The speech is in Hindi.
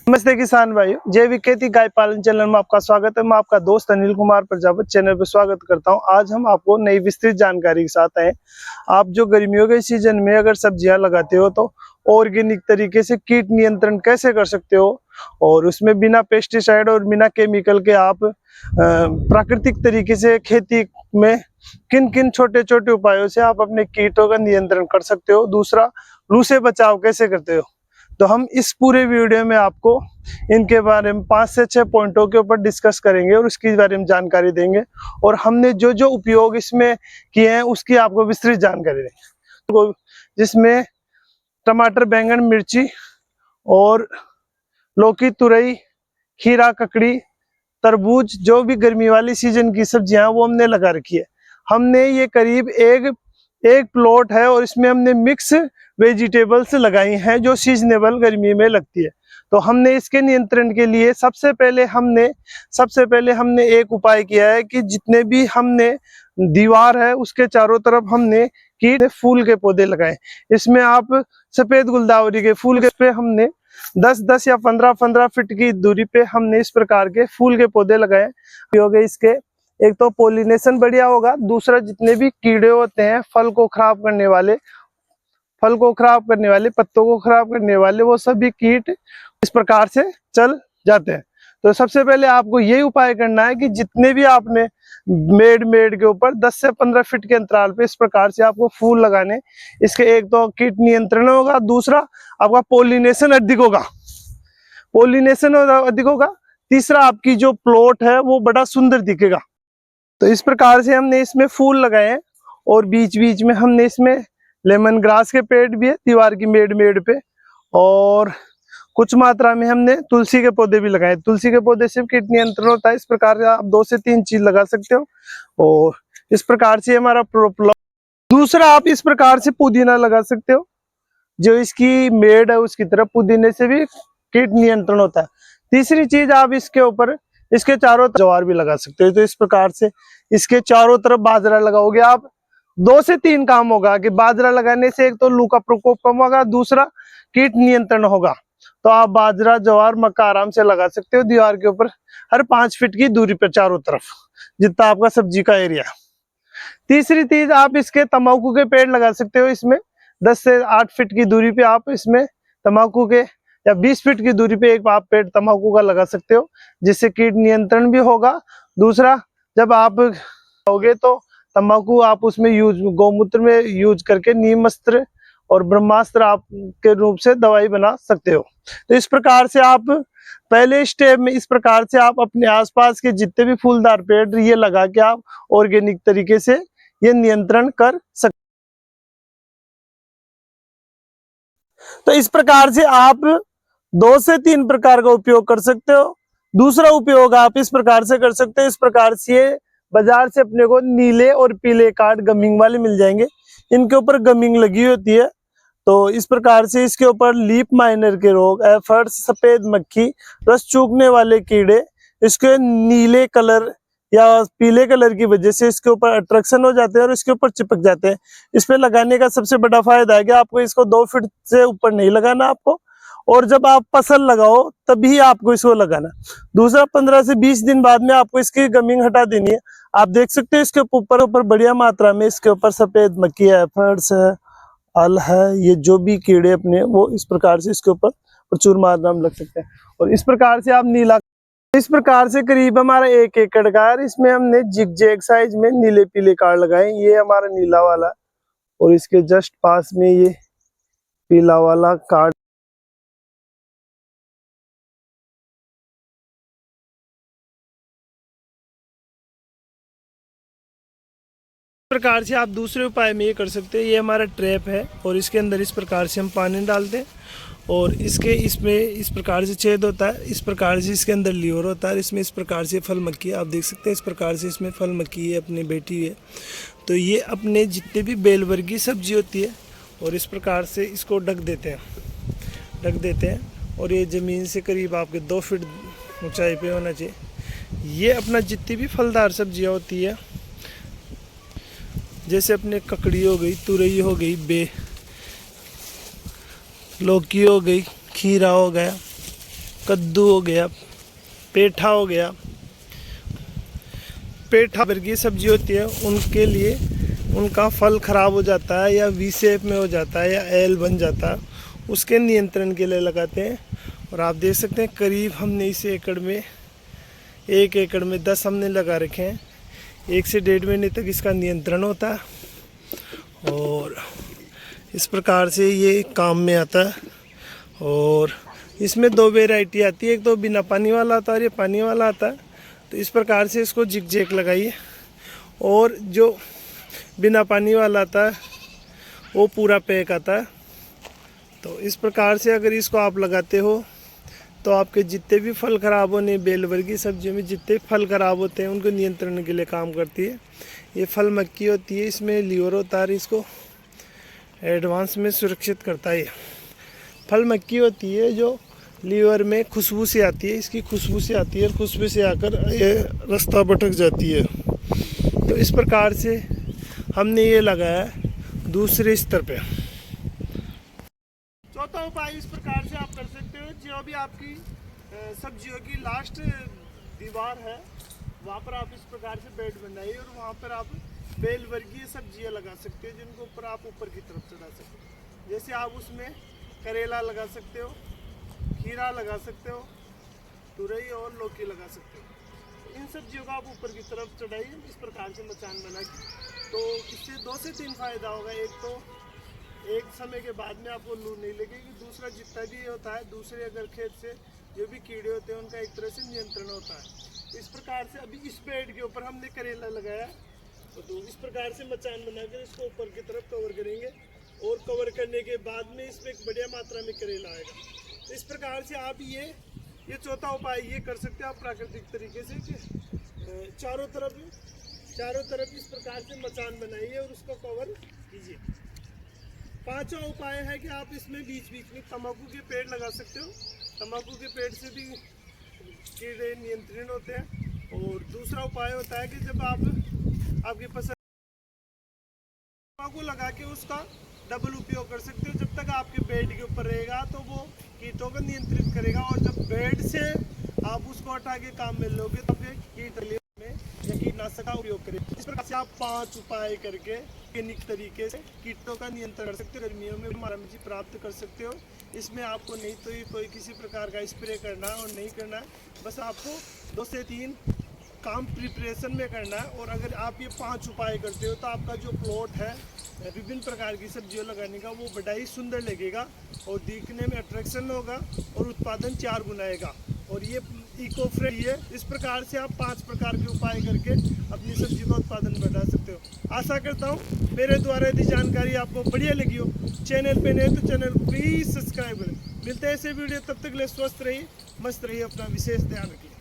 नमस्ते किसान भाइयों, जैविक खेती गाय पालन चैनल में आपका स्वागत है। मैं आपका दोस्त अनिल कुमार प्रजापति चैनल पर स्वागत करता हूं। आज हम आपको नई विस्तृत जानकारी के साथ आए। आप जो गर्मियों के सीजन में अगर सब्जियां लगाते हो तो ऑर्गेनिक तरीके से कीट नियंत्रण कैसे कर सकते हो, और उसमें बिना पेस्टिसाइड और बिना केमिकल के आप प्राकृतिक तरीके से खेती में किन किन छोटे छोटे उपायों से आप अपने कीटों का नियंत्रण कर सकते हो। दूसरा, लू से बचाव कैसे करते हो। तो हम इस पूरे वीडियो में आपको इनके बारे में 5 से 6 पॉइंटों के ऊपर डिस्कस करेंगे और उसके बारे में जानकारी देंगे, और हमने जो जो उपयोग इसमें किए हैं उसकी आपको विस्तृत जानकारी देंगे, जिसमें टमाटर, बैंगन, मिर्ची और लौकी, तुरई, खीरा, ककड़ी, तरबूज, जो भी गर्मी वाली सीजन की सब्जियां वो हमने लगा रखी है। हमने ये करीब एक प्लॉट है और इसमें हमने मिक्स वेजिटेबल्स लगाई हैं जो सीजनेबल गर्मी में लगती है। तो हमने इसके नियंत्रण के लिए सबसे पहले हमने एक उपाय किया है कि जितने भी हमने दीवार है उसके चारों तरफ हमने कीट फूल के पौधे लगाए। इसमें आप सफेद गुलदावरी के फूल के पे हमने 10-10 या 15-15 फीट की दूरी पे हमने इस प्रकार के फूल के पौधे लगाए। हो गए इसके, एक तो पोलिनेशन बढ़िया होगा, दूसरा जितने भी कीड़े होते हैं फल को खराब करने वाले, पत्तों को खराब करने वाले, वो सभी कीट इस प्रकार से चल जाते हैं। तो सबसे पहले आपको यही उपाय करना है कि जितने भी आपने मेड के ऊपर 10 से 15 फीट के अंतराल पे इस प्रकार से आपको फूल लगाने। इसके एक तो कीट नियंत्रण होगा, दूसरा आपका पोलिनेशन अधिक होगा, तीसरा आपकी जो प्लॉट है वो बड़ा सुंदर दिखेगा। तो इस प्रकार से हमने इसमें फूल लगाए हैं, और बीच बीच में हमने इसमें लेमन ग्रास के पेड़ भी है दीवार की मेड पे, और कुछ मात्रा में हमने तुलसी के पौधे भी लगाए। तुलसी के पौधे से कीट नियंत्रण होता है। इस प्रकार से आप 2 से 3 चीज लगा सकते हो, और इस प्रकार से हमारा दूसरा, आप इस प्रकार से पुदीना लगा सकते हो, जो इसकी मेड है उसकी तरफ पुदीने से भी कीट नियंत्रण होता है। तीसरी चीज, आप इसके ऊपर इसके चारों तरफ ज्वार भी लगा सकते हो। तो इस प्रकार से इसके चारों तरफ बाजरा लगाओगे आप, 2 से 3 काम होगा कि बाजरा लगाने से एक तो लू का प्रकोप कम होगा, दूसरा कीट नियंत्रण होगा। तो आप बाजरा, ज्वार, मक्का आराम से लगा सकते हो दीवार के ऊपर, हर 5 फीट की दूरी पर चारों तरफ, जितना आपका सब्जी का एरिया। तीसरी चीज, आप इसके तंबाकू के पेड़ लगा सकते हो। इसमें 10 से 8 फीट की दूरी पे आप इसमें तंबाकू के, या 20 फीट की दूरी पे एक आप पेड़ तंबाकू का लगा सकते हो, जिससे कीट नियंत्रण भी होगा। दूसरा, जब आप होगे तो तंबाकू आप उसमें गौमूत्र में यूज करके नीमस्त्र और ब्रह्मास्त्र आप के रूप से दवाई बना सकते हो। तो इस प्रकार से आप पहले स्टेप में इस प्रकार से आप अपने आसपास के जितने भी फूलदार पेड़ ये लगा के आप ऑर्गेनिक तरीके से ये नियंत्रण कर सकते। तो इस प्रकार से आप 2 से 3 प्रकार का उपयोग कर सकते हो। दूसरा उपयोग आप इस प्रकार से कर सकते हो, इस प्रकार से बाजार से अपने को नीले और पीले कार्ड गमिंग वाले मिल जाएंगे। इनके ऊपर गमिंग लगी होती है। तो इस प्रकार से इसके ऊपर लीफ माइनर के रोग, एफर्ट्स, सफेद मक्खी, रस चूकने वाले कीड़े, इसके नीले कलर या पीले कलर की वजह से इसके ऊपर अट्रैक्शन हो जाते हैं और इसके ऊपर चिपक जाते हैं। इस पे लगाने का सबसे बड़ा फायदा है कि आपको इसको 2 फीट से ऊपर नहीं लगाना आपको, और जब आप फसल लगाओ तभी आपको इसको लगाना। दूसरा, 15 से 20 दिन बाद में आपको इसकी गमिंग हटा देनी है। आप देख सकते हो इसके ऊपर बढ़िया मात्रा में इसके ऊपर सफेद मक्खी है, एफर्ट्स है, अल है, ये जो भी कीड़े अपने वो इस प्रकार से इसके ऊपर प्रचुर मात्रा में लग सकते हैं। और इस प्रकार से आप नीला, इस प्रकार से करीब हमारा 1 एकड़ का है। इसमें हमने जिगजैग साइज में नीले पीले कार्ड लगाए। ये हमारा नीला वाला, और इसके जस्ट पास में ये पीला वाला कार्ड। प्रकार से आप दूसरे उपाय में ये कर सकते हैं। ये हमारा ट्रैप है, और इसके अंदर इस प्रकार से हम पानी डालते हैं, और इसमें इस प्रकार से छेद होता है, इस प्रकार से इसके अंदर लीवर होता है, इसमें इस प्रकार से फल मक्खी, आप देख सकते हैं इस प्रकार से इसमें फल मक्खी है अपनी बैठी है। तो ये अपने जितने भी बेल वर्गीय सब्जी होती है, और इस प्रकार से इसको ढक देते हैं, और ये ज़मीन से करीब आपके 2 फीट ऊंचाई पे होना चाहिए। ये अपना जितनी भी फलदार सब्जियाँ होती है, जैसे अपने ककड़ी हो गई, तुरई हो गई, लौकी हो गई, खीरा हो गया, कद्दू हो गया, पेठा हो गया। पेठा वर्गीय सब्जी होती है, उनके लिए उनका फल खराब हो जाता है या वी शेप में हो जाता है या एल बन जाता है, उसके नियंत्रण के लिए लगाते हैं। और आप देख सकते हैं करीब हमने इस एकड़ में 1 एकड़ में 10 हमने लगा रखे हैं। 1 से 1.5 महीने तक इसका नियंत्रण होता है और इस प्रकार से ये काम में आता है। और इसमें 2 वेराइटी आती है, एक तो बिना पानी वाला आता है और ये पानी वाला आता है। तो इस प्रकार से इसको जिग जैग लगाइए। और जो बिना पानी वाला आता है वो पूरा पैक आता है। तो इस प्रकार से अगर इसको आप लगाते हो तो आपके जितने भी फल खराब होने, बेल वर्गीय सब्जियों में जितने फल खराब होते हैं उनको नियंत्रण के लिए काम करती है। ये फल मक्की होती है, इसमें लीवर होता है, इसको एडवांस में सुरक्षित करता है। फल मक्की होती है जो लीवर में खुशबू से आती है, इसकी खुशबू से आती है और खुशबू से आकर ये रास्ता भटक जाती है। तो इस प्रकार से हमने ये लगाया दूसरे स्तर पे। चौथा उपाय इस प्रकार से आप कर सकते हो, जो भी आपकी सब्जियों की लास्ट दीवार है वहाँ पर आप इस प्रकार से बेड बनाइए और वहाँ पर आप बेल वर्गीय सब्जियाँ लगा सकते हो, जिनको ऊपर आप ऊपर की तरफ चढ़ा सकते हो। जैसे आप उसमें करेला लगा सकते हो, खीरा लगा सकते हो, तुरई और लौकी लगा सकते हो। इन सब्जियों को आप ऊपर की तरफ चढ़ाइए इस प्रकार से मचान बना के। तो इससे 2 से 3 फायदा होगा। एक तो एक समय के बाद में आपको लू नहीं लगेगी, दूसरा जितना भी होता है दूसरे अगर खेत से जो भी कीड़े होते हैं उनका एक तरह से नियंत्रण होता है। इस प्रकार से अभी इस बेड के ऊपर हमने करेला लगाया, तो इस प्रकार से मचान बनाकर इसको ऊपर की तरफ कवर करेंगे और कवर करने के बाद में इसमें एक बढ़िया मात्रा में करेला आएगा। इस प्रकार से आप ये चौथा उपाय ये कर सकते हैं आप प्राकृतिक तरीके से कि चारों तरफ इस प्रकार से मचान बनाइए और उसको कवर कीजिए। पांचवा उपाय है कि आप इसमें बीच बीच में तंबाकू के पेड़ लगा सकते हो। तंबाकू के पेड़ से भी कीड़े नियंत्रण होते हैं। और दूसरा उपाय होता है कि जब आपके पास तंबाकू लगा के उसका डबल उपयोग कर सकते हो। जब तक आपके बेड के ऊपर रहेगा तो वो कीटों को नियंत्रित करेगा, और जब बेड से आप उसको हटा के काम में लोगे तो आपके कीट में या कीटनाशक का उपयोग करें। इस प्रकार से आप 5 उपाय करके तकनीक तरीके से कीटों का नियंत्रण कर सकते हो, गर्मियों में मारामिची प्राप्त कर सकते हो। इसमें आपको नहीं तो कोई किसी प्रकार का स्प्रे करना है और नहीं करना है, बस आपको 2 से 3 काम प्रिपरेशन में करना है। और अगर आप ये 5 उपाय करते हो तो आपका जो प्लॉट है विभिन्न प्रकार की सब्जियों लगाने का वो बड़ा ही सुंदर लगेगा और दिखने में अट्रैक्शन होगा और उत्पादन 4 गुना आएगा। और ये इको फ्रेंडली है। इस प्रकार से आप 5 प्रकार के उपाय करके अपनी सब्जी का उत्पादन बढ़ा सकते हो। आशा करता हूँ मेरे द्वारा यदि जानकारी आपको बढ़िया लगी हो। चैनल पे नए तो चैनल को प्लीज़ सब्सक्राइब करें। मिलते हैं ऐसे वीडियो, तब तक के लिए स्वस्थ रहिए, मस्त रहिए, अपना विशेष ध्यान रखिए।